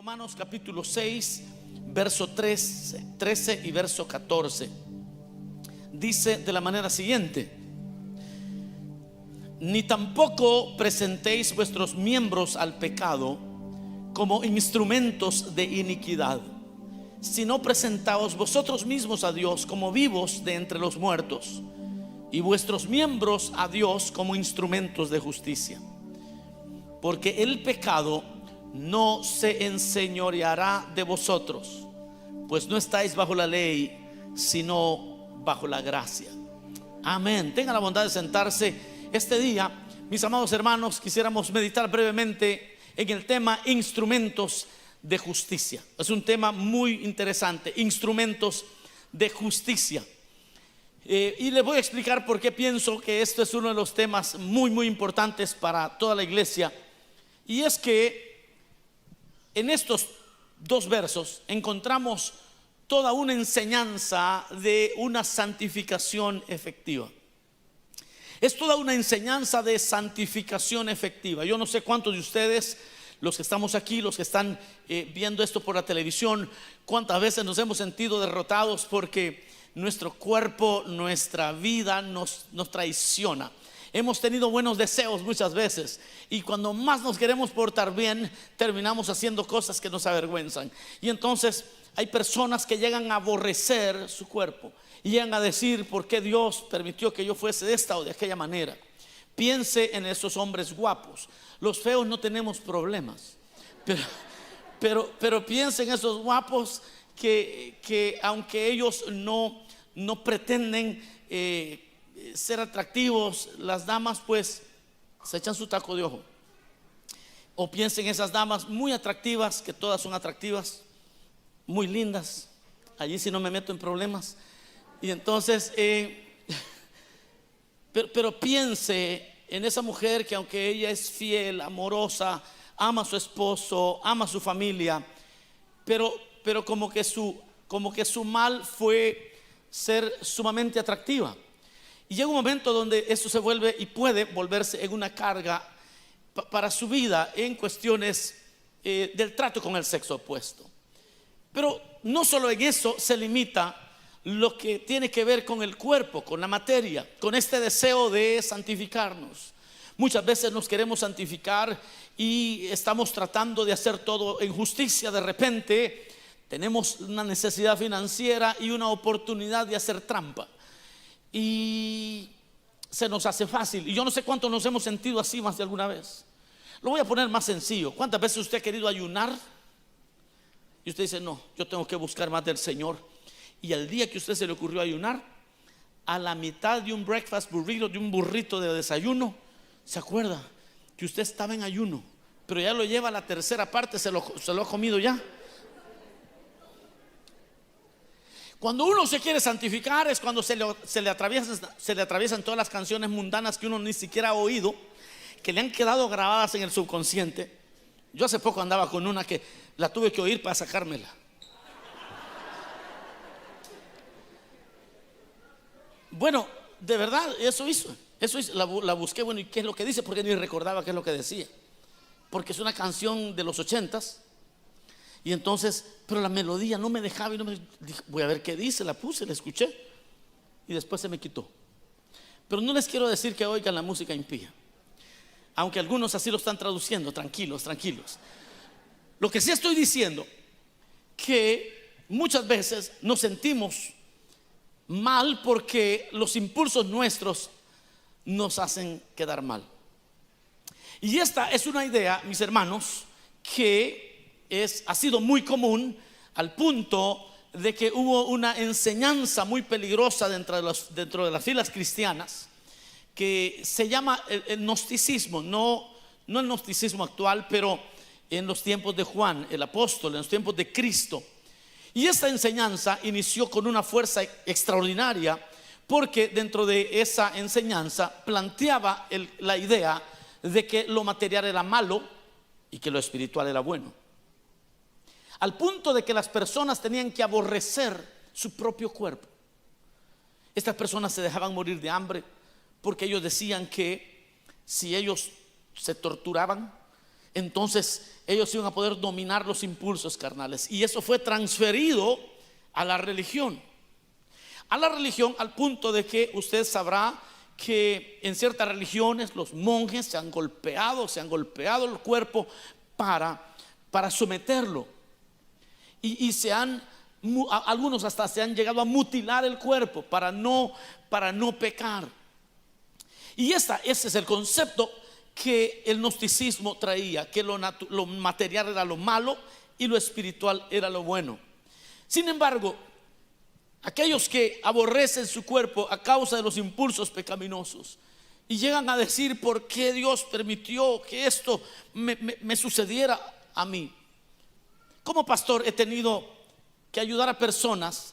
Romanos capítulo 6, verso 13 y verso 14. Dice de la manera siguiente: ni tampoco presentéis vuestros miembros al pecado como instrumentos de iniquidad, sino presentaos vosotros mismos a Dios como vivos de entre los muertos, y vuestros miembros a Dios como instrumentos de justicia. Porque el pecado no se enseñoreará de vosotros, pues no estáis bajo la ley, sino bajo la gracia. Amén. Tengan la bondad de sentarse. Este día, mis amados hermanos, quisiéramos meditar brevemente en el tema instrumentos de justicia. Es un tema muy interesante, instrumentos de justicia. Y les voy a explicar por qué pienso que esto es uno de los temas muy importantes para toda la iglesia. Y es que en estos dos versos encontramos toda una enseñanza de una santificación efectiva. Es toda una enseñanza de santificación efectiva. Yo no sé cuántos de ustedes, los que estamos aquí, los que están viendo esto por la televisión, cuántas veces nos hemos sentido derrotados porque nuestro cuerpo, nuestra vida nos traiciona. Hemos tenido buenos deseos muchas veces, y cuando más nos queremos portar bien, terminamos haciendo cosas que nos avergüenzan. Y entonces hay personas que llegan a aborrecer su cuerpo y llegan a decir: ¿por qué Dios permitió que yo fuese de esta o de aquella manera? Piense en esos hombres guapos. Los feos no tenemos problemas, pero piense en esos guapos que aunque ellos no pretenden ser atractivos, las damas pues se echan su taco de ojo. O piensen en esas damas muy atractivas, que todas son atractivas, muy lindas. Allí sí no me meto en problemas. Y entonces pero piense en esa mujer que, aunque ella es fiel, amorosa, ama a su esposo, ama a su familia, pero como que su mal fue ser sumamente atractiva. Y llega un momento donde esto se vuelve y puede volverse en una carga para su vida en cuestiones del trato con el sexo opuesto. Pero no solo en eso se limita lo que tiene que ver con el cuerpo, con la materia, con este deseo de santificarnos. Muchas veces nos queremos santificar y estamos tratando de hacer todo en justicia. De repente tenemos una necesidad financiera y una oportunidad de hacer trampa, y se nos hace fácil. Y yo no sé cuántos nos hemos sentido así más de alguna vez. Lo voy a poner más sencillo. ¿Cuántas veces usted ha querido ayunar y usted dice: no, yo tengo que buscar más del Señor? Y al día que usted se le ocurrió ayunar, a la mitad de un breakfast burrito, de un burrito de desayuno, se acuerda que usted estaba en ayuno, pero ya lo lleva a la tercera parte, se lo ha comido ya. Cuando uno se quiere santificar es cuando se le atraviesan todas las canciones mundanas que uno ni siquiera ha oído, que le han quedado grabadas en el subconsciente. Yo hace poco andaba con una que la tuve que oír para sacármela. Bueno, de verdad, eso hizo, la busqué. Bueno, ¿y qué es lo que dice? Porque ni recordaba qué es lo que decía, porque es una canción de los 80s. Y entonces, pero la melodía no me dejaba, y no me dije: voy a ver qué dice. La puse, la escuché, y después se me quitó. Pero no les quiero decir que oigan la música impía, aunque algunos así lo están traduciendo. Tranquilos. Lo que sí estoy diciendo, que muchas veces nos sentimos mal porque los impulsos nuestros nos hacen quedar mal. Y esta es una idea, mis hermanos, que ha sido muy común, al punto de que hubo una enseñanza muy peligrosa dentro de las filas cristianas, que se llama el gnosticismo. No el gnosticismo actual, pero en los tiempos de Juan el apóstol, en los tiempos de Cristo. Y esta enseñanza inició con una fuerza extraordinaria, porque dentro de esa enseñanza planteaba la idea de que lo material era malo y que lo espiritual era bueno, al punto de que las personas tenían que aborrecer su propio cuerpo. Estas personas se dejaban morir de hambre porque ellos decían que si ellos se torturaban, entonces ellos iban a poder dominar los impulsos carnales. Y eso fue transferido a la religión. A la religión, al punto de que usted sabrá que en ciertas religiones los monjes se han golpeado el cuerpo para someterlo. Y algunos hasta se han llegado a mutilar el cuerpo para no pecar. Y ese es el concepto que el gnosticismo traía, que lo material era lo malo y lo espiritual era lo bueno. Sin embargo, aquellos que aborrecen su cuerpo a causa de los impulsos pecaminosos y llegan a decir: ¿por qué Dios permitió que esto me sucediera a mí? Como pastor he tenido que ayudar a personas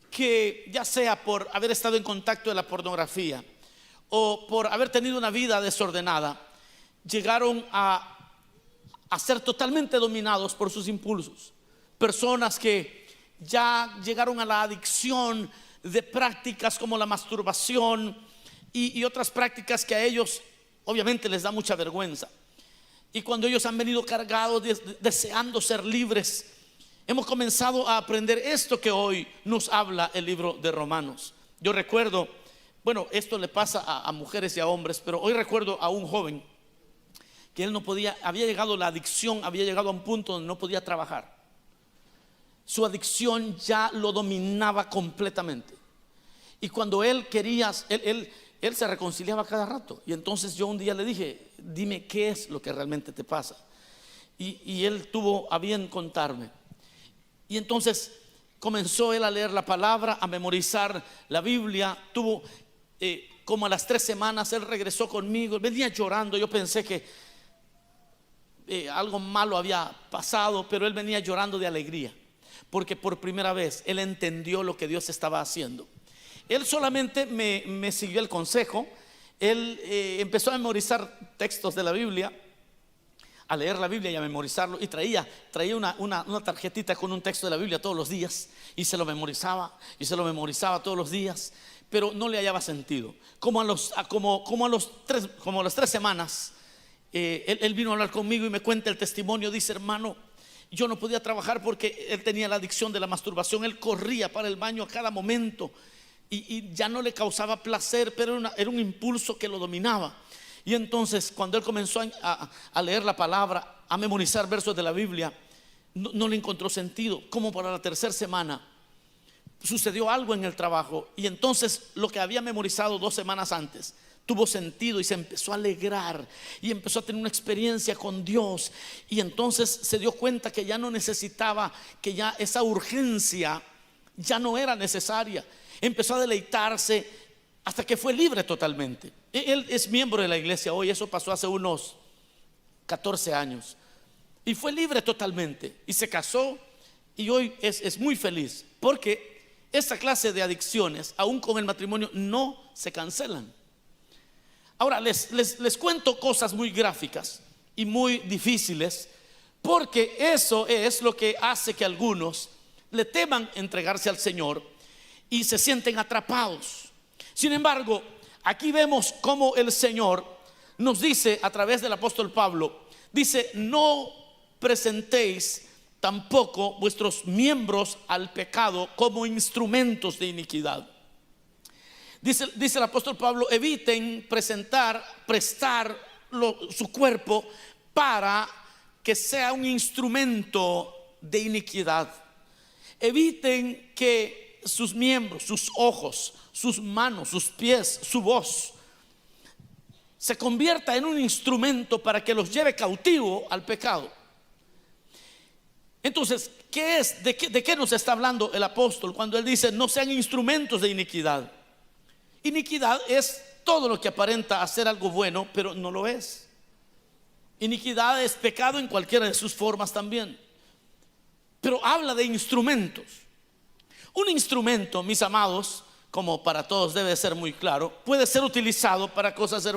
que, ya sea por haber estado en contacto de la pornografía o por haber tenido una vida desordenada, llegaron a ser totalmente dominados por sus impulsos. Personas que ya llegaron a la adicción de prácticas como la masturbación y otras prácticas que a ellos obviamente les da mucha vergüenza. Y cuando ellos han venido cargados deseando ser libres, hemos comenzado a aprender esto que hoy nos habla el libro de Romanos. Yo recuerdo, bueno, esto le pasa a mujeres y a hombres, pero hoy recuerdo a un joven que él no podía, había llegado la adicción, había llegado a un punto donde no podía trabajar. Su adicción ya lo dominaba completamente. Y cuando él quería, él se reconciliaba cada rato. Y entonces yo un día le dije: dime qué es lo que realmente te pasa. Y él tuvo a bien contarme. Y entonces comenzó él a leer la palabra, a memorizar la Biblia. Tuvo como a las 3 semanas él regresó conmigo. Venía llorando. Yo pensé que algo malo había pasado, pero él venía llorando de alegría, porque por primera vez él entendió lo que Dios estaba haciendo. Él solamente me siguió el consejo. Él empezó a memorizar textos de la Biblia, a leer la Biblia y a memorizarlo. Y traía una tarjetita con un texto de la Biblia todos los días, y se lo memorizaba todos los días. Pero no le hallaba sentido. Como a las 3 semanas él vino a hablar conmigo y me cuenta el testimonio. Dice: hermano, yo no podía trabajar porque él tenía la adicción de la masturbación. Él corría para el baño a cada momento y ya no le causaba placer, pero era un impulso que lo dominaba. Y entonces cuando él comenzó a leer la palabra, a memorizar versos de la Biblia, no le encontró sentido. Como para la 3ª semana sucedió algo en el trabajo, y entonces lo que había memorizado 2 semanas antes tuvo sentido, y se empezó a alegrar y empezó a tener una experiencia con Dios. Y entonces se dio cuenta que ya no necesitaba, que ya esa urgencia ya no era necesaria. Empezó a deleitarse hasta que fue libre totalmente. Él es miembro de la iglesia hoy. Eso pasó hace unos 14 años. Y fue libre totalmente. Y se casó, y hoy es muy feliz, porque esta clase de adicciones, aún con el matrimonio, no se cancelan. Ahora les cuento cosas muy gráficas y muy difíciles, porque eso es lo que hace que algunos le teman entregarse al Señor y se sienten atrapados. Sin embargo, aquí vemos cómo el Señor nos dice a través del apóstol Pablo, dice: no presentéis tampoco vuestros miembros al pecado como instrumentos de iniquidad. Dice el apóstol Pablo: eviten prestar su cuerpo para que sea un instrumento de iniquidad. Eviten que sus miembros, sus ojos, sus manos, sus pies, su voz se convierta en un instrumento para que los lleve cautivo al pecado. Entonces, ¿de qué nos está hablando el apóstol cuando él dice: no sean instrumentos de iniquidad? Iniquidad es todo lo que aparenta hacer algo bueno, pero no lo es. Iniquidad es pecado en cualquiera de sus formas también. Pero habla de instrumentos. Un instrumento, mis amados, como para todos debe ser muy claro, puede ser utilizado para cosas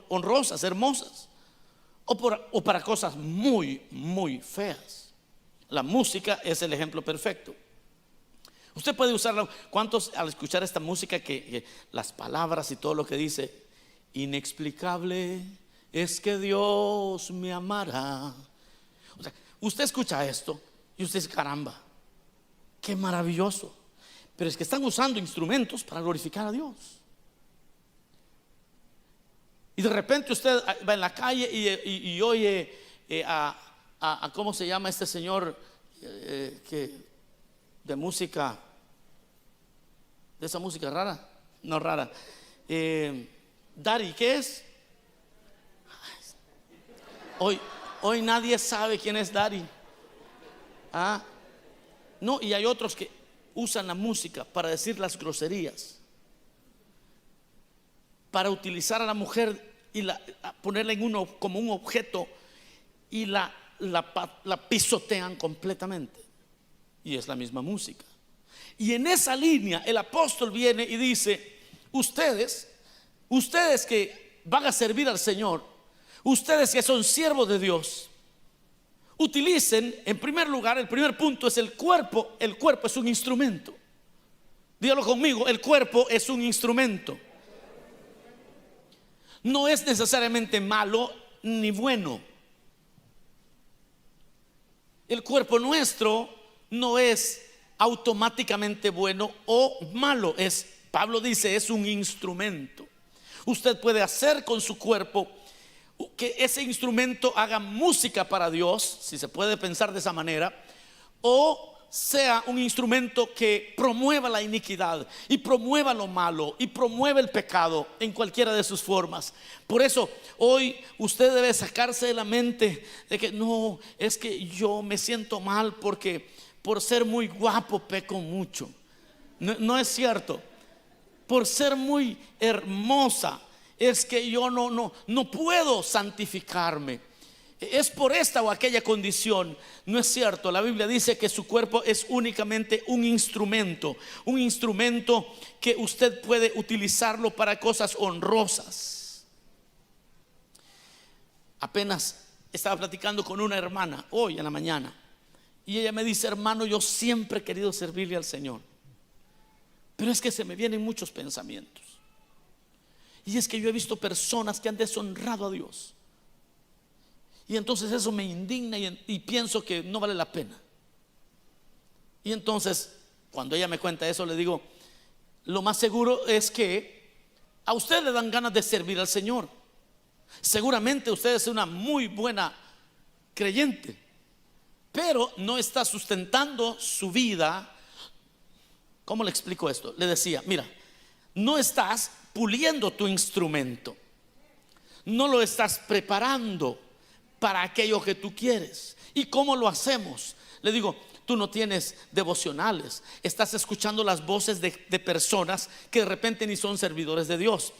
honrosas, hermosas, o para cosas muy, muy feas. La música es el ejemplo perfecto. Usted puede usarla. ¿Cuántos al escuchar esta música que las palabras y todo lo que dice: inexplicable, es que Dios me amará. O sea, usted escucha esto y usted dice, caramba, qué maravilloso. Pero es que están usando instrumentos para glorificar a Dios. Y de repente usted va en la calle y oye ¿cómo se llama este señor de música, de esa música rara? No rara. Daddy, ¿qué es? Hoy nadie sabe quién es Daddy. No, y hay otros que usan la música para decir las groserías, para utilizar a la mujer y ponerla como un objeto, y la pisotean completamente. Y es la misma música. Y en esa línea el apóstol viene y dice: ustedes que van a servir al Señor, ustedes que son siervos de Dios, utilicen, en primer lugar, el primer punto es el cuerpo. El cuerpo es un instrumento. Dígalo conmigo: el cuerpo es un instrumento. No es necesariamente malo ni bueno. El cuerpo nuestro no es automáticamente bueno o malo. Pablo dice, es un instrumento. Usted puede hacer con su cuerpo que ese instrumento haga música para Dios, si se puede pensar de esa manera, o sea un instrumento que promueva la iniquidad y promueva lo malo y promueva el pecado en cualquiera de sus formas. Por eso hoy usted debe sacarse de la mente de que no, es que yo me siento mal porque por ser muy guapo peco mucho. No es cierto. Por ser muy hermosa es que yo no puedo santificarme. Es por esta o aquella condición. No es cierto. La Biblia dice que su cuerpo es únicamente un instrumento que usted puede utilizarlo para cosas honrosas. Apenas estaba platicando con una hermana hoy en la mañana, y ella me dice: hermano, yo siempre he querido servirle al Señor, pero es que se me vienen muchos pensamientos, y es que yo he visto personas que han deshonrado a Dios, y entonces eso me indigna y pienso que no vale la pena. Y entonces cuando ella me cuenta eso, le digo: lo más seguro es que a usted le dan ganas de servir al Señor. Seguramente usted es una muy buena creyente, pero no está sustentando su vida. ¿Cómo le explico esto? Le decía: mira, no estás puliendo tu instrumento, no lo estás preparando para aquello que tú quieres. ¿Y cómo lo hacemos? Le digo: tú no tienes devocionales, estás escuchando las voces de personas que de repente ni son servidores de Dios.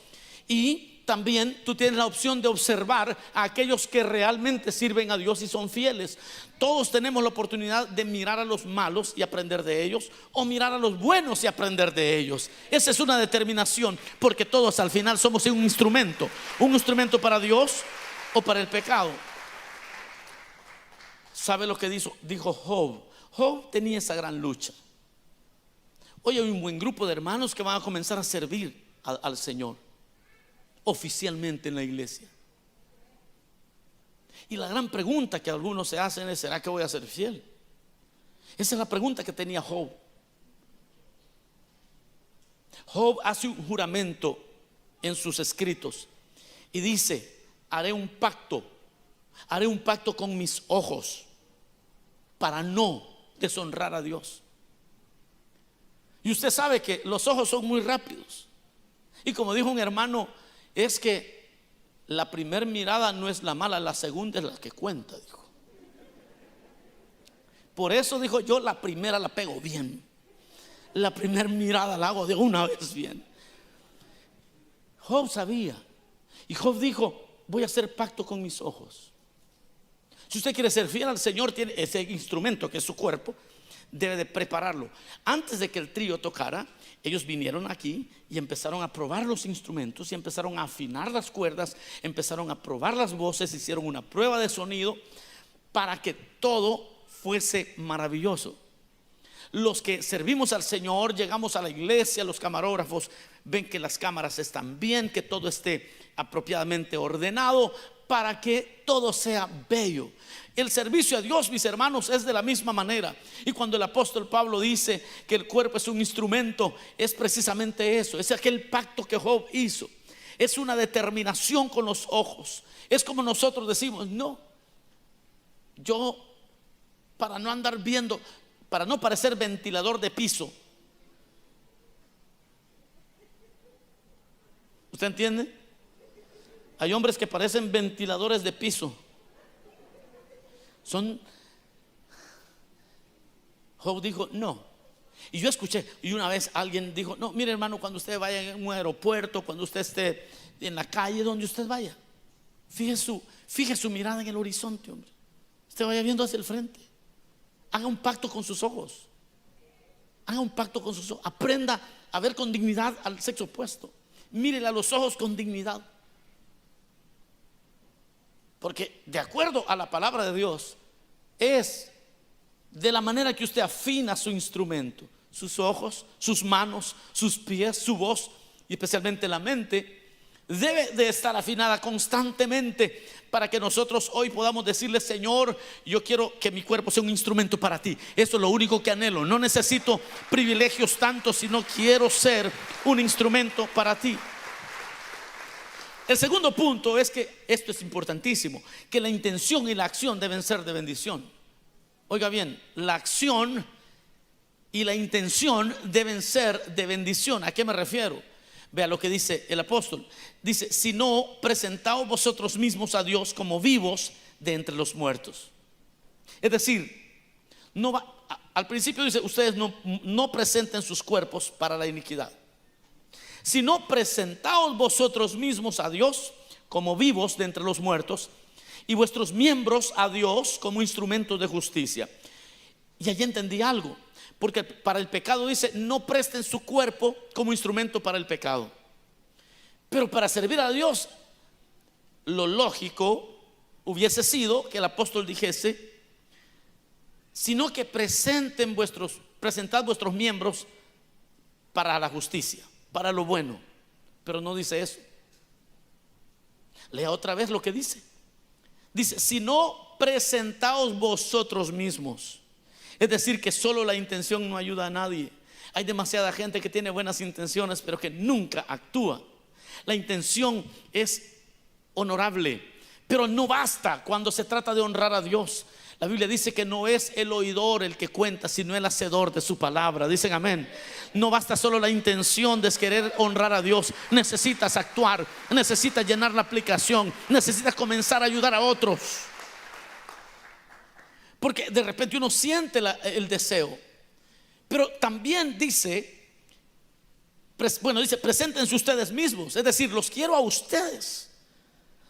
Y también tú tienes la opción de observar a aquellos que realmente sirven a Dios y son fieles. Todos tenemos la oportunidad de mirar a los malos y aprender de ellos, o mirar a los buenos y aprender de ellos. Esa es una determinación, porque todos al final somos un instrumento para Dios o para el pecado. ¿Sabe lo que dijo Job? Job tenía esa gran lucha. Hoy hay un buen grupo de hermanos que van a comenzar a servir al Señor oficialmente en la iglesia. Y la gran pregunta que algunos se hacen es: ¿será que voy a ser fiel? Esa es la pregunta que tenía Job. Job hace un juramento en sus escritos y dice: haré un pacto con mis ojos para no deshonrar a Dios. Y usted sabe que los ojos son muy rápidos. Y como dijo un hermano, es que la primera mirada no es la mala, la segunda es la que cuenta, dijo. Por eso dijo: yo la primera la pego bien, la primera mirada la hago de una vez bien. Job sabía, y Job dijo: voy a hacer pacto con mis ojos. Si usted quiere ser fiel al Señor, tiene ese instrumento que es su cuerpo, debe de prepararlo. Antes de que el trío tocara, ellos vinieron aquí y empezaron a probar los instrumentos y empezaron a afinar las cuerdas, empezaron a probar las voces, hicieron una prueba de sonido para que todo fuese maravilloso. Los que servimos al Señor, llegamos a la iglesia, los camarógrafos ven que las cámaras están bien, que todo esté apropiadamente ordenado. para que todo sea bello. El servicio a Dios, mis hermanos, es de la misma manera. Y cuando el apóstol Pablo dice que el cuerpo es un instrumento, es precisamente eso. Es aquel pacto que Job hizo. Es una determinación con los ojos. Es como nosotros decimos: no, yo, para no andar viendo, para no parecer ventilador de piso. ¿Usted entiende? Hay hombres que parecen ventiladores de piso. Job dijo no. Y yo escuché, y una vez alguien dijo: no, mire hermano, cuando usted vaya en un aeropuerto, cuando usted esté en la calle, donde usted vaya, fije su mirada en el horizonte, hombre. Usted vaya viendo hacia el frente. Haga un pacto con sus ojos. Haga un pacto con sus ojos. Aprenda a ver con dignidad al sexo opuesto. Mírele a los ojos con dignidad. Porque de acuerdo a la palabra de Dios, es de la manera que usted afina su instrumento: sus ojos, sus manos, sus pies, su voz y especialmente la mente debe de estar afinada constantemente para que nosotros hoy podamos decirle: Señor, yo quiero que mi cuerpo sea un instrumento para ti. Eso es lo único que anhelo. No necesito privilegios tantos, sino quiero ser un instrumento para ti. El segundo punto es que esto es importantísimo: que la intención y la acción deben ser de bendición. Oiga bien, la acción y la intención deben ser de bendición. ¿A qué me refiero? Vea lo que dice el apóstol. Dice: si no, presentaos vosotros mismos a Dios como vivos de entre los muertos. Es decir, al principio dice: ustedes no presenten sus cuerpos para la iniquidad, sino presentaos vosotros mismos a Dios como vivos de entre los muertos, y vuestros miembros a Dios como instrumentos de justicia. Y allí entendí algo, porque para el pecado dice: no presten su cuerpo como instrumento para el pecado. Pero para servir a Dios, lo lógico hubiese sido que el apóstol dijese: sino que presentad vuestros miembros para la justicia, para lo bueno. Pero no dice eso. Lea otra vez lo que dice. Dice: si no, presentaos vosotros mismos. Es decir, que solo la intención no ayuda a nadie. Hay demasiada gente que tiene buenas intenciones, pero que nunca actúa. La intención es honorable, pero no basta cuando se trata de honrar a Dios. La Biblia dice que no es el oidor el que cuenta, sino el hacedor de su palabra. Dicen amén. No basta solo la intención de querer honrar a Dios. Necesitas actuar, necesitas llenar la aplicación, necesitas comenzar a ayudar a otros. Porque de repente uno siente el deseo. Pero también dice, preséntense ustedes mismos. Es decir, los quiero a ustedes.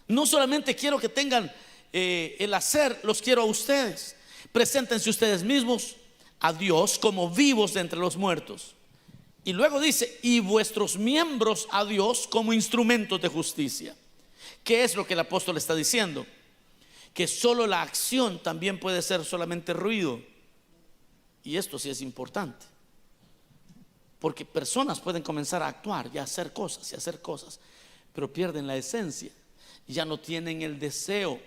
No solamente quiero que tengan el hacer, los quiero a ustedes. Preséntense ustedes mismos a Dios como vivos de entre los muertos. Y luego dice: y vuestros miembros a Dios como instrumentos de justicia. ¿Qué es lo que el apóstol está diciendo? Que solo la acción también puede ser solamente ruido. Y esto sí es importante, porque personas pueden comenzar a actuar y a hacer cosas, pero pierden la esencia, ya no tienen el deseo.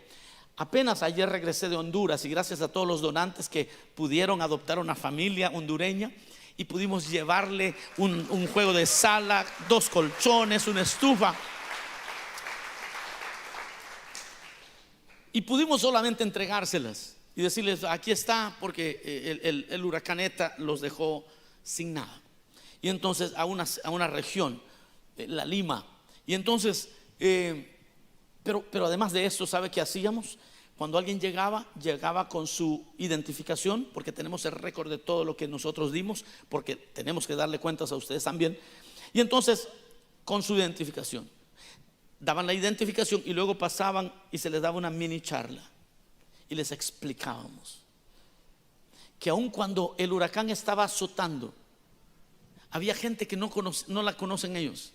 Apenas ayer regresé de Honduras, y gracias a todos los donantes que pudieron adoptar una familia hondureña, y pudimos llevarle un juego de sala, 2 colchones, una estufa, y pudimos solamente entregárselas y decirles: aquí está, porque el huracán ETA los dejó sin nada. Y entonces a una región, La Lima. Y entonces pero además de eso, ¿sabe qué hacíamos? Cuando alguien llegaba con su identificación, porque tenemos el récord de todo lo que nosotros dimos, porque tenemos que darle cuentas a ustedes también. Y entonces, con su identificación, daban la identificación y luego pasaban y se les daba una mini charla y les explicábamos que aun cuando el huracán estaba azotando, había gente que no la conocen ellos,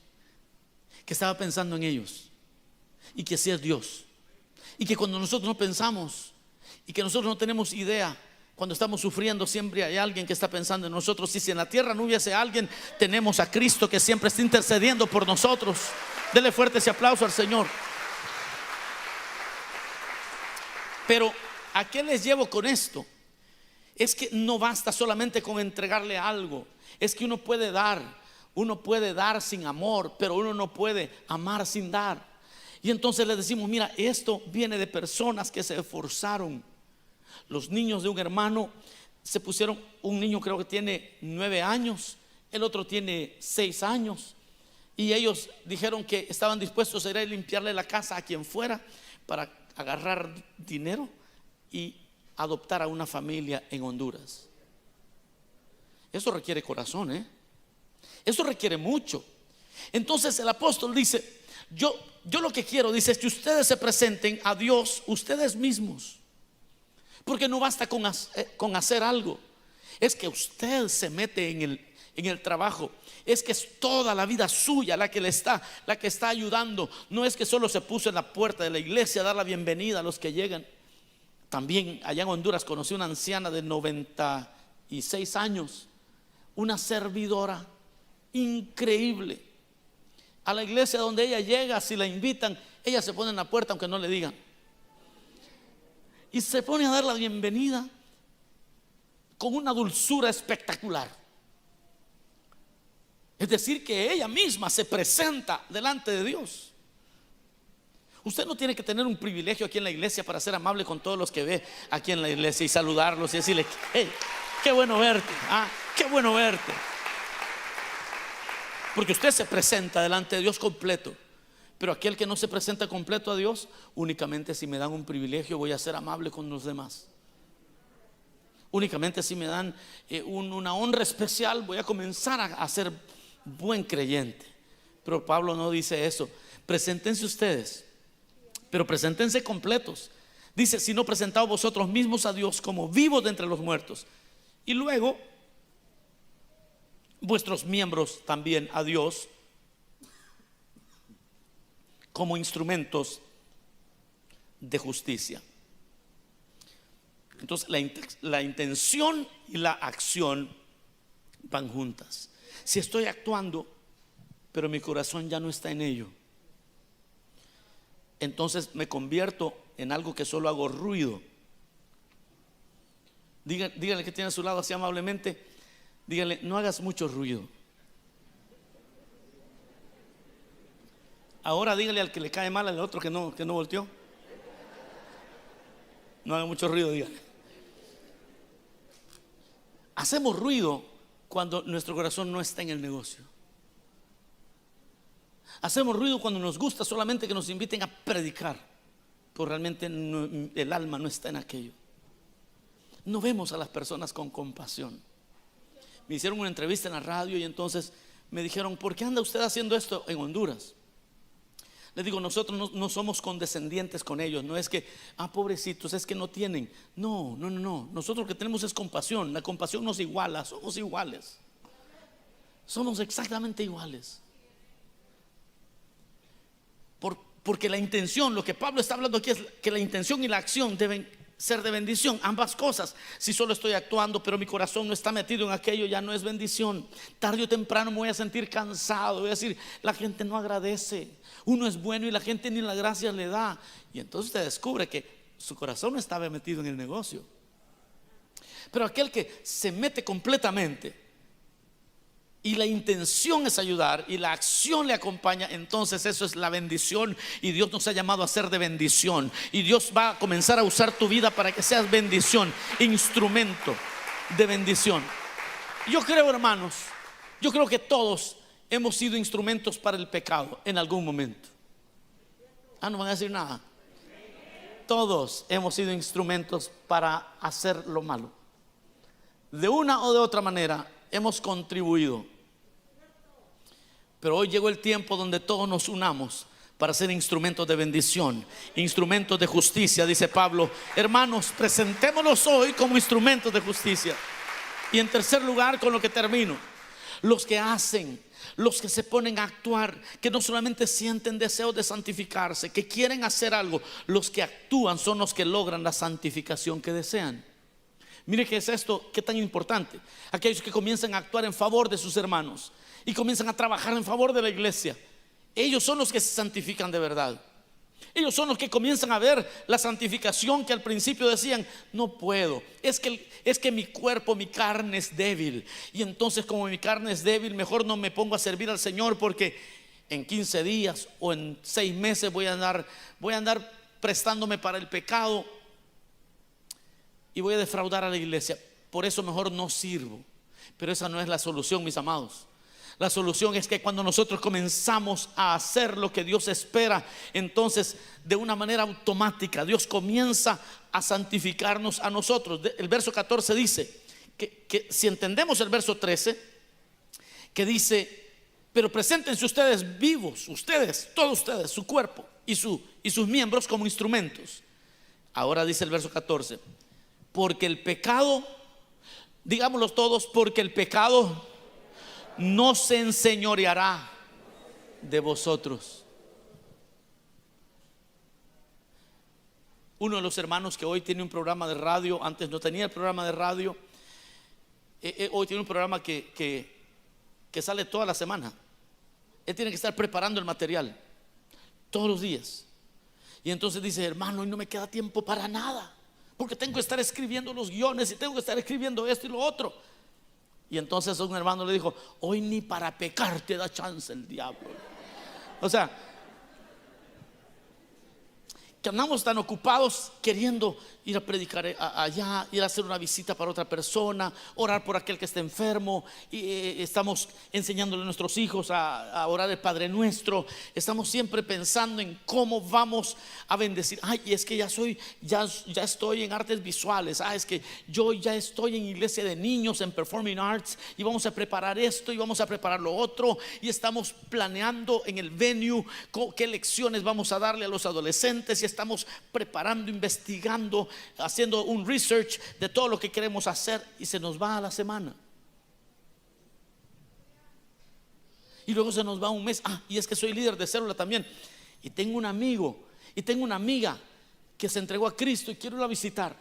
que estaba pensando en ellos, y que así es Dios. Y que cuando nosotros no pensamos y que nosotros no tenemos idea, cuando estamos sufriendo, siempre hay alguien que está pensando en nosotros. Y si en la tierra no hubiese alguien, tenemos a Cristo que siempre está intercediendo por nosotros. Dele fuerte ese aplauso al Señor. Pero ¿a qué les llevo con esto? Es que no basta solamente con entregarle algo. Es que uno puede dar sin amor, pero uno no puede amar sin dar. Y entonces le decimos, mira, esto viene de personas que se esforzaron. Los niños de un hermano se pusieron, un niño creo que tiene 9 años, el otro tiene 6 años, y ellos dijeron que estaban dispuestos a ir a limpiarle la casa a quien fuera para agarrar dinero y adoptar a una familia en Honduras. Eso requiere corazón, eso requiere mucho. Entonces el apóstol dice, yo lo que quiero, dice, es que ustedes se presenten a Dios ustedes mismos. Porque no basta con hacer algo. Es que usted se mete en el trabajo. Es que es toda la vida suya la que está ayudando. No es que solo se puso en la puerta de la iglesia a dar la bienvenida a los que llegan. También allá en Honduras conocí una anciana de 96 años, una servidora increíble. A la iglesia donde ella llega, si la invitan, ella se pone en la puerta aunque no le digan, y se pone a dar la bienvenida con una dulzura espectacular. Es decir, que ella misma se presenta delante de Dios. Usted no tiene que tener un privilegio aquí en la iglesia para ser amable con todos los que ve aquí en la iglesia y saludarlos y decirle, hey, qué bueno verte, qué bueno verte. Porque usted se presenta delante de Dios completo. Pero aquel que no se presenta completo a Dios, únicamente si me dan un privilegio voy a ser amable con los demás. Únicamente si me dan una honra especial voy a comenzar a ser buen creyente. Pero Pablo no dice eso. Preséntense ustedes, pero preséntense completos. Dice, si no presentaos vosotros mismos a Dios como vivos de entre los muertos, y luego vuestros miembros también a Dios como instrumentos de justicia. Entonces la intención y la acción van juntas. Si estoy actuando pero mi corazón ya no está en ello, entonces me convierto en algo que solo hago ruido. Dígale que tiene a su lado así amablemente, dígale, no hagas mucho ruido. Ahora dígale al que le cae mal al otro que no volteó, no haga mucho ruido, dígale. Hacemos ruido cuando nuestro corazón no está en el negocio. Hacemos ruido cuando nos gusta solamente que nos inviten a predicar, pero realmente el alma no está en aquello. No vemos a las personas con compasión. Me hicieron una entrevista en la radio y entonces me dijeron, ¿por qué anda usted haciendo esto en Honduras? Les digo, nosotros no somos condescendientes con ellos. No es que, pobrecitos, es que no tienen. No. Nosotros lo que tenemos es compasión. La compasión nos iguala, somos iguales. Somos exactamente iguales. Porque la intención, lo que Pablo está hablando aquí es que la intención y la acción deben ser de bendición, ambas cosas. Si solo estoy actuando pero mi corazón no está metido en aquello, ya no es bendición. Tarde o temprano me voy a sentir cansado, voy a decir, la gente no agradece, uno es bueno y la gente ni la gracia le da, y entonces usted descubre que su corazón no estaba metido en el negocio. Pero aquel que se mete completamente y la intención es ayudar y la acción le acompaña, entonces eso es la bendición. Y Dios nos ha llamado a ser de bendición, y Dios va a comenzar a usar tu vida para que seas bendición, instrumento de bendición. Yo creo, hermanos, yo creo que todos hemos sido instrumentos para el pecado en algún momento. No van a decir nada. Todos hemos sido instrumentos para hacer lo malo. De una o de otra manera hemos contribuido. Pero hoy llegó el tiempo donde todos nos unamos para ser instrumentos de bendición, instrumentos de justicia. Dice Pablo, hermanos, presentémonos hoy como instrumentos de justicia. Y en tercer lugar, con lo que termino, los que hacen, los que se ponen a actuar, que no solamente sienten deseos de santificarse, que quieren hacer algo, los que actúan son los que logran la santificación que desean. Mire qué es esto, qué tan importante. Aquellos que comienzan a actuar en favor de sus hermanos y comienzan a trabajar en favor de la iglesia, ellos son los que se santifican de verdad. Ellos son los que comienzan a ver la santificación que al principio decían, no puedo, es que mi cuerpo, mi carne es débil. Y entonces, como mi carne es débil, mejor no me pongo a servir al Señor, porque en 15 días o en 6 meses voy a andar prestándome para el pecado y voy a defraudar a la iglesia. Por eso mejor no sirvo. Pero esa no es la solución, mis amados. La solución es que cuando nosotros comenzamos a hacer lo que Dios espera, entonces de una manera automática Dios comienza a santificarnos a nosotros. El verso 14 dice que si entendemos el verso 13, que dice: pero preséntense ustedes vivos, ustedes, todos ustedes, su cuerpo y sus miembros como instrumentos. Ahora dice el verso 14: porque el pecado, digámoslo todos, porque el pecado no se enseñoreará de vosotros. Uno de los hermanos que hoy tiene un programa de radio, antes no tenía el programa de radio, hoy tiene un programa que sale toda la semana. Él tiene que estar preparando el material todos los días. Y entonces dice: hermano, hoy no me queda tiempo para nada, porque tengo que estar escribiendo los guiones y tengo que estar escribiendo esto y lo otro. Y entonces un hermano le dijo: hoy ni para pecar te da chance el diablo. O sea, que andamos tan ocupados queriendo ir a predicar allá, ir a hacer una visita para otra persona, orar por aquel que está enfermo, y estamos enseñándole a nuestros hijos a orar el Padre Nuestro. Estamos siempre pensando en cómo vamos a bendecir. Ay, y es que ya estoy en artes visuales. Es que yo ya estoy en iglesia de niños, en Performing Arts, y vamos a preparar esto y vamos a preparar lo otro, y estamos planeando en el venue qué lecciones vamos a darle a los adolescentes, y estamos preparando, investigando, haciendo un research de todo lo que queremos hacer, y se nos va a la semana. Y luego se nos va un mes. Y es que soy líder de célula también, y tengo un amigo y tengo una amiga que se entregó a Cristo y quiero ir a visitar.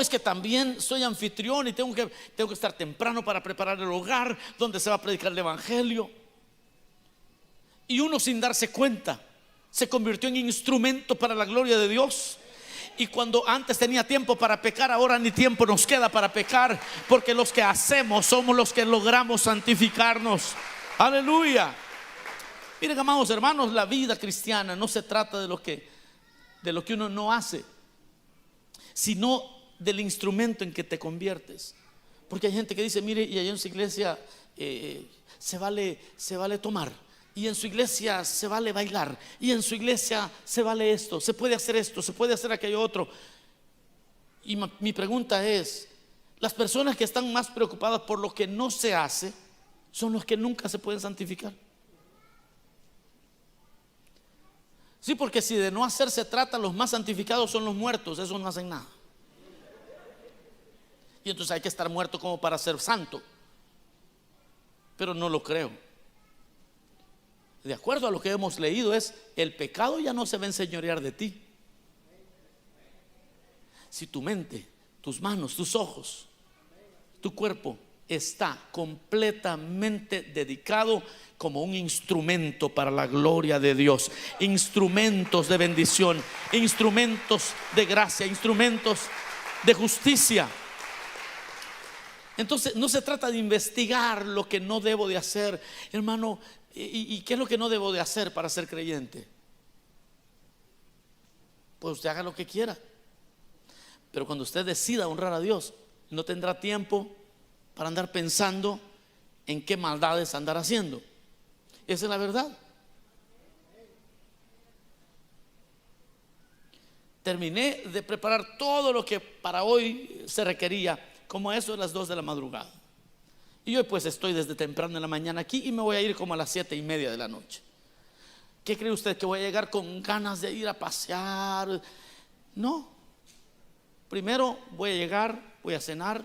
Es que también soy anfitrión y tengo que estar temprano para preparar el hogar donde se va a predicar el evangelio. Y uno, sin darse cuenta, se convirtió en instrumento para la gloria de Dios. Y cuando antes tenía tiempo para pecar, ahora ni tiempo nos queda para pecar, porque los que hacemos somos los que logramos santificarnos. Aleluya. Miren, amados hermanos, la vida cristiana no se trata de lo que uno no hace, sino del instrumento en que te conviertes. Porque hay gente que dice: mire, y allá en su iglesia se vale tomar, y en su iglesia se vale bailar, y en su iglesia se vale esto, se puede hacer aquello otro. Y mi pregunta es: las personas que están más preocupadas por lo que no se hace son los que nunca se pueden santificar. Sí, porque si de no hacer se trata, los más santificados son los muertos. Esos no hacen nada. Y entonces hay que estar muerto como para ser santo. Pero no lo creo. De acuerdo a lo que hemos leído, el pecado ya no se va a enseñorear de ti. Si tu mente, tus manos, tus ojos, tu cuerpo está completamente dedicado como un instrumento para la gloria de Dios, instrumentos de bendición, instrumentos de gracia, instrumentos de justicia. Entonces no se trata de investigar lo que no debo de hacer, hermano. ¿Y qué es lo que no debo de hacer para ser creyente? Pues usted haga lo que quiera, pero cuando usted decida honrar a Dios, no tendrá tiempo para andar pensando en qué maldades andar haciendo. Esa es la verdad. Terminé de preparar todo lo que para hoy se requería, como eso de las 2 de la madrugada. Y hoy pues estoy desde temprano en la mañana aquí, y me voy a ir como a las 7:30 de la noche. ¿Qué cree usted? ¿Que voy a llegar con ganas de ir a pasear? No. Primero voy a llegar, voy a cenar.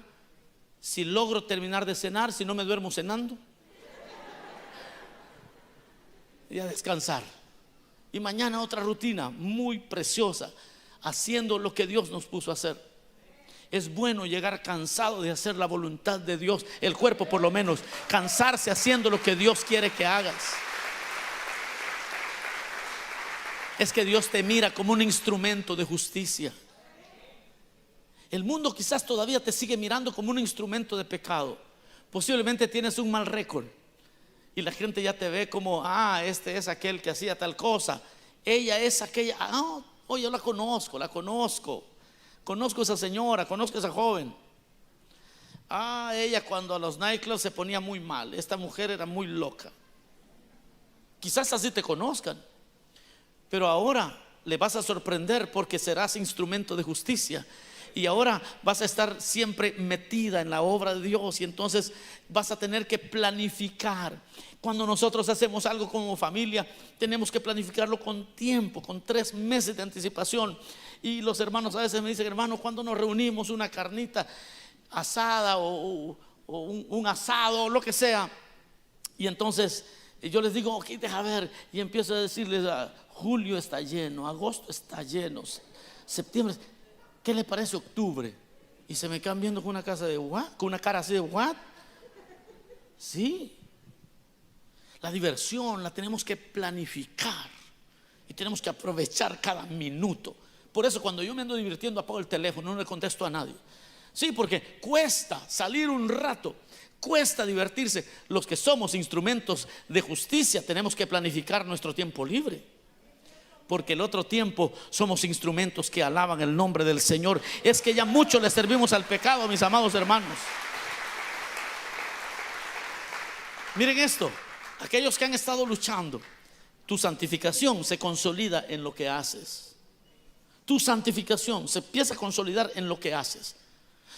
Si logro terminar de cenar, si no me duermo cenando, y a descansar. Y mañana otra rutina muy preciosa, haciendo lo que Dios nos puso a hacer. Es bueno llegar cansado de hacer la voluntad de Dios, el cuerpo por lo menos, cansarse haciendo lo que Dios quiere que hagas. es que Dios te mira como un instrumento de justicia. El mundo quizás todavía te sigue mirando como un instrumento de pecado. Posiblemente tienes un mal récord y la gente ya te ve como, este es aquel que hacía tal cosa, ella es aquella, yo la conozco, conozco a esa señora, conozco a esa joven. Ella cuando a los nightclubs se ponía muy mal, esta mujer era muy loca. Quizás así te conozcan, pero ahora le vas a sorprender porque serás instrumento de justicia. Y ahora vas a estar siempre metida en la obra de Dios, y entonces vas a tener que planificar. Cuando nosotros hacemos algo como familia, tenemos que planificarlo con tiempo, con 3 meses de anticipación. Y los hermanos a veces me dicen: hermano, ¿cuándo nos reunimos? Una carnita asada o un asado o lo que sea. Y entonces yo les digo: ok, deja ver. Y empiezo a decirles: julio está lleno, agosto está lleno, septiembre. ¿Qué le parece octubre? Y se me quedan viendo con una cara de what, con una cara así de what. Sí, la diversión la tenemos que planificar y tenemos que aprovechar cada minuto. Por eso cuando yo me ando divirtiendo apago el teléfono, no le contesto a nadie. Sí, porque cuesta salir un rato, cuesta divertirse. Los que somos instrumentos de justicia tenemos que planificar nuestro tiempo libre, porque el otro tiempo somos instrumentos que alaban el nombre del Señor. Es que ya mucho le servimos al pecado, mis amados hermanos. Miren esto, aquellos que han estado luchando, tu santificación se consolida en lo que haces. Tu santificación se empieza a consolidar en lo que haces.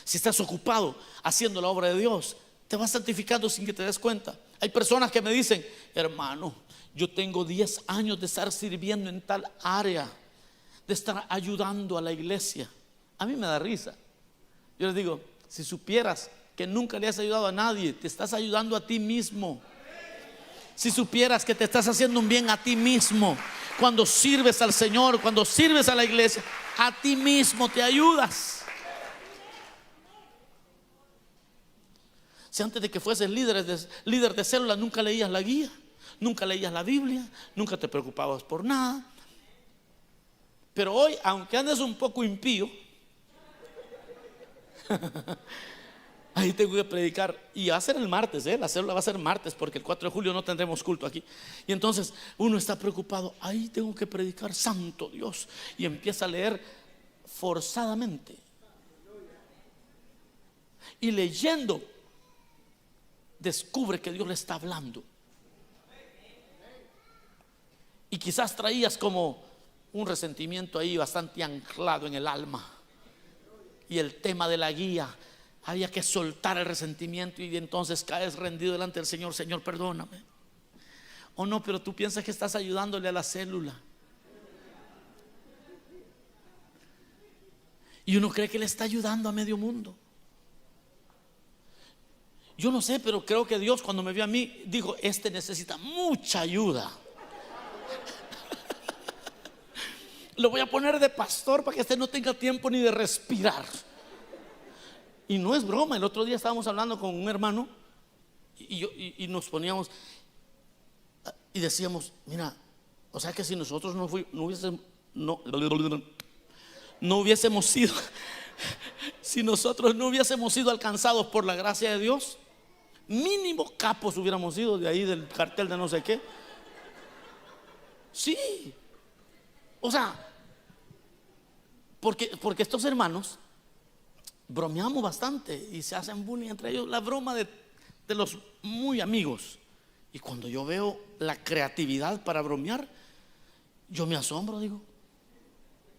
Si estás ocupado haciendo la obra de Dios, te vas santificando sin que te des cuenta. Hay personas que me dicen: hermano, yo tengo 10 años de estar sirviendo en tal área, de estar ayudando a la iglesia. A mí me da risa. Yo les digo: si supieras que nunca le has ayudado a nadie, te estás ayudando a ti mismo. Si supieras que te estás haciendo un bien a ti mismo, cuando sirves al Señor, cuando sirves a la iglesia, a ti mismo te ayudas. Si antes de que fueses líder de célula nunca leías la guía, nunca leías la Biblia, nunca te preocupabas por nada, pero hoy, aunque andes un poco impío, ahí tengo que predicar. Y va a ser el martes, la célula va a ser martes, porque el 4 de julio no tendremos culto aquí. Y entonces uno está preocupado: ahí tengo que predicar, santo Dios, y empieza a leer forzadamente. Y leyendo descubre que Dios le está hablando. Y quizás traías como un resentimiento ahí bastante anclado en el alma, y el tema de la guía, había que soltar el resentimiento, y entonces caes rendido delante del Señor: Señor, perdóname. O no, pero tú piensas que estás ayudándole a la célula, y uno cree que le está ayudando a medio mundo. Yo no sé, pero creo que Dios, cuando me vio a mí, dijo: este necesita mucha ayuda. Lo voy a poner de pastor para que este no tenga tiempo ni de respirar. Y no es broma. El otro día estábamos hablando con un hermano y nos poníamos y decíamos: mira, o sea que si nosotros no hubiésemos sido si nosotros no hubiésemos sido alcanzados por la gracia de Dios, mínimo capos hubiéramos sido de ahí del cartel de no sé qué. Sí, o sea, porque estos hermanos bromeamos bastante y se hacen bullying entre ellos, la broma de los muy amigos. Y cuando yo veo la creatividad para bromear, yo me asombro, digo: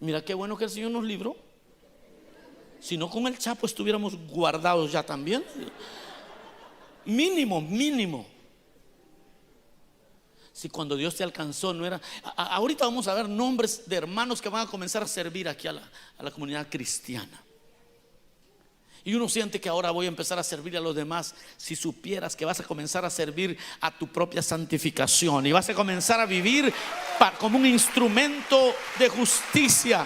mira qué bueno que el Señor nos libró. Si no, con el Chapo estuviéramos guardados ya también. Mínimo. Si cuando Dios te alcanzó no era. Ahorita vamos a ver nombres de hermanos que van a comenzar a servir aquí a la comunidad cristiana. Y uno siente que ahora voy a empezar a servir a los demás. Si supieras que vas a comenzar a servir a tu propia santificación y vas a comenzar a vivir como un instrumento de justicia.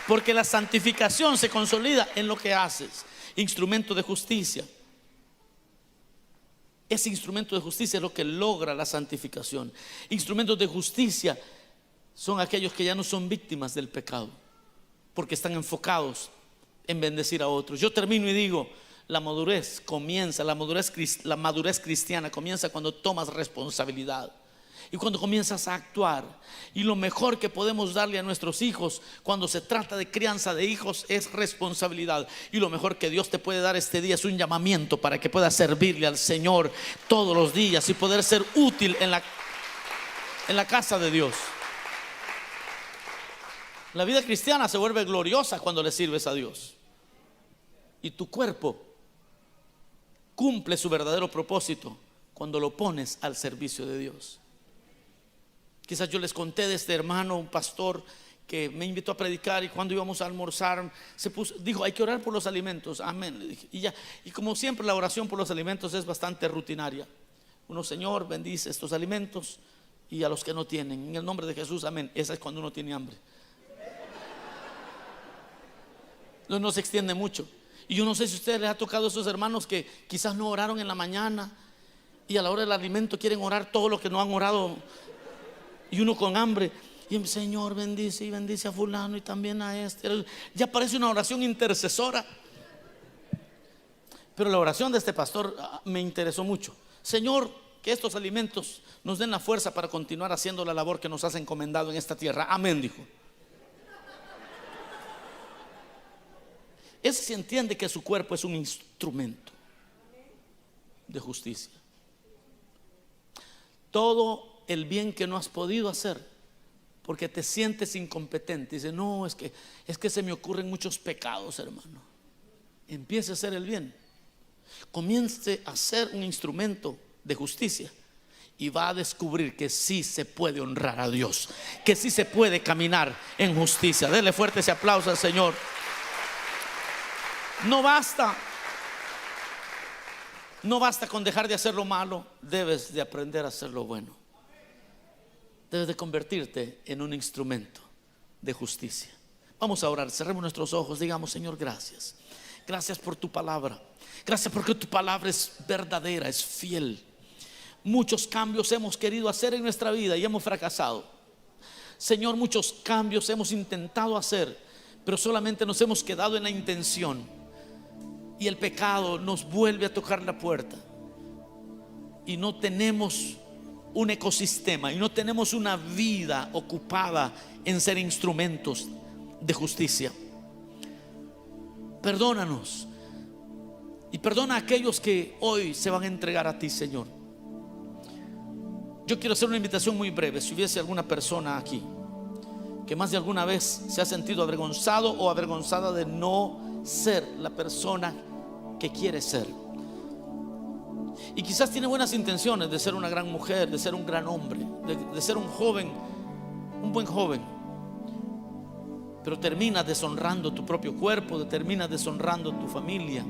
Porque la santificación se consolida en lo que haces. Instrumento de justicia. Ese instrumento de justicia es lo que logra la santificación. Instrumentos de justicia son aquellos que ya no son víctimas del pecado, porque están enfocados en bendecir a otros. Yo termino y digo, la madurez cristiana comienza cuando tomas responsabilidad y cuando comienzas a actuar. Y lo mejor que podemos darle a nuestros hijos cuando se trata de crianza de hijos es responsabilidad. Y lo mejor que Dios te puede dar este día es un llamamiento para que puedas servirle al Señor todos los días y poder ser útil en la casa de Dios. La vida cristiana se vuelve gloriosa cuando le sirves a Dios. Y tu cuerpo cumple su verdadero propósito cuando lo pones al servicio de Dios. Quizás yo les conté de este hermano, un pastor que me invitó a predicar, y cuando íbamos a almorzar dijo, hay que orar por los alimentos. Amén, le dije. Y como siempre, la oración por los alimentos es bastante rutinaria. Uno, Señor, bendice estos alimentos y a los que no tienen, en el nombre de Jesús, amén. Esa es cuando uno tiene hambre. No se extiende mucho. Y yo no sé si a ustedes les ha tocado a esos hermanos que quizás no oraron en la mañana y a la hora del alimento quieren orar todo lo que no han orado, y uno con hambre, y el Señor bendice y bendice a fulano y también a este. Ya parece una oración intercesora. Pero la oración de este pastor me interesó mucho. Señor, que estos alimentos nos den la fuerza para continuar haciendo la labor que nos has encomendado en esta tierra. Amén, dijo. Ese se entiende que su cuerpo es un instrumento de justicia. Todo el bien que no has podido hacer porque te sientes incompetente, dice, no, es que se me ocurren muchos pecados, hermano. Empiece a hacer el bien, comience a ser un instrumento de justicia y va a descubrir que sí se puede honrar a Dios, que sí se puede caminar en justicia. Denle fuerte ese aplauso al Señor. No basta con dejar de hacer lo malo, debes de aprender a hacer lo bueno. Debes de convertirte en un instrumento de justicia. Vamos a orar, cerremos nuestros ojos, digamos, Señor, gracias. Gracias por tu palabra. Gracias porque tu palabra es verdadera, es fiel. Muchos cambios hemos querido hacer en nuestra vida y hemos fracasado. Señor, muchos cambios hemos intentado hacer, pero solamente nos hemos quedado en la intención. Y el pecado nos vuelve a tocar la puerta. Y no tenemos un ecosistema y no tenemos una vida ocupada en ser instrumentos de justicia. Perdónanos y perdona a aquellos que hoy se van a entregar a ti, Señor. Yo quiero hacer una invitación muy breve. Si hubiese alguna persona aquí que más de alguna vez se ha sentido avergonzado o avergonzada de no ser la persona que quiere ser, y quizás tiene buenas intenciones de ser una gran mujer, de ser un gran hombre, de ser un joven, un buen joven, pero terminas deshonrando tu propio cuerpo, terminas deshonrando tu familia.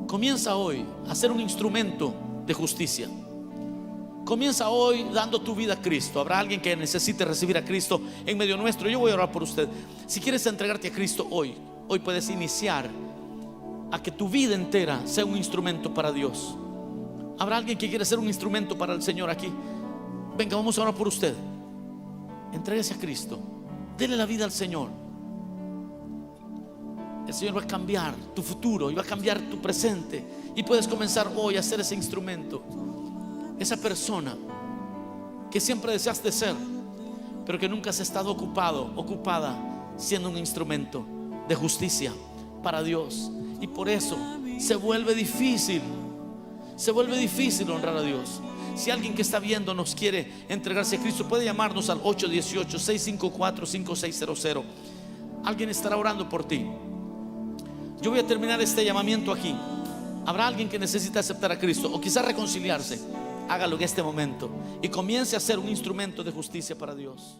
Comienza hoy a ser un instrumento de justicia. Comienza hoy dando tu vida a Cristo. Habrá alguien que necesite recibir a Cristo en medio nuestro. Yo voy a orar por usted. Si quieres entregarte a Cristo hoy puedes iniciar a que tu vida entera sea un instrumento para Dios. Habrá alguien que quiere ser un instrumento para el Señor aquí. Venga, vamos a orar por usted. Entréguese a Cristo, dele la vida al Señor. El Señor va a cambiar tu futuro y va a cambiar tu presente, y puedes comenzar hoy a ser ese instrumento, esa persona que siempre deseaste ser, pero que nunca has estado ocupada siendo un instrumento de justicia para Dios. Y por eso se vuelve difícil honrar a Dios. Si alguien que está viendo nos quiere entregarse a Cristo, puede llamarnos al 818-654-5600. Alguien estará orando por ti. Yo voy a terminar este llamamiento aquí. Habrá alguien que necesita aceptar a Cristo o quizás reconciliarse. Hágalo en este momento y comience a ser un instrumento de justicia para Dios.